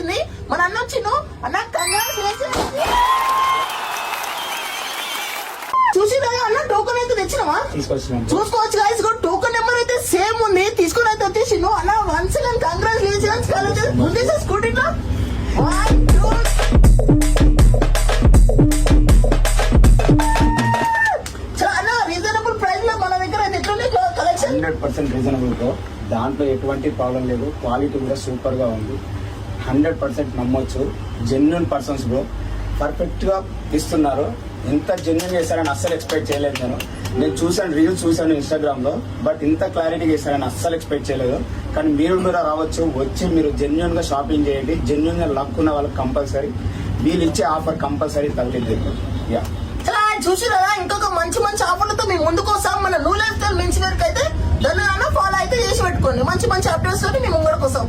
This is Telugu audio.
వచ్చింది. మన అన్న వచ్చిండు. అన్న కంగ్రాచులేషన్స్. చూసిరా అన్న టోకెన్ అయితే తెచ్చినావా? చూసుకోవచ్చు గాయస్. టోకెన్ నెంబర్ అయితే సేమ్ ఉంది. తీసుకుని అయితే వచ్చేసిండు అన్న. Once again congratulations. ముందే స్కూటీలో రీజనబుల్ ప్రైస్ లో మన దగ్గర అయితే ఎట్లుంది కలెక్షన్? 100% రీజనబుల్ తో, దాంట్లో ఎటువంటి ప్రాబ్లం లేదు. క్వాలిటీ కూడా సూపర్ గా ఉంది. 100% నమ్మొచ్చు. జెన్యున్ పర్సన్స్ బ్రో, పర్ఫెక్ట్ గా ఇస్తున్నారు. ఇంత జెన్యున్ చేశారని అస్సలు ఎక్స్పెక్ట్ చేయలేదు. నేను చూసాను, రీల్స్ చూసాను ఇన్స్టాగ్రామ్ లో, బట్ ఇంత క్లారిటీ చేశారని అస్సలు ఎక్స్పెక్ట్ చేయలేదు. కానీ మీరు కూడా రావచ్చు, వచ్చి మీరు జెన్యున్ గా షాపింగ్ చేయండి. జెన్యున్ గా లక్ ఉన్న వాళ్ళకి కంపల్సరీ వీళ్ళు ఇచ్చే ఆఫర్ కంపల్సరీ తగిలింది. యా చూసిరా ఇంకొక మంచి మంచి ఆఫర్లతో మేము ముందుకు వస్తాం. మన new life style men's wear అయితే దాన్ని ఫాలో అయితే చేసి పెట్టుకోండి. మంచి మంచి అప్డేట్స్ తోటి మేము ముంగడికి వస్తాం.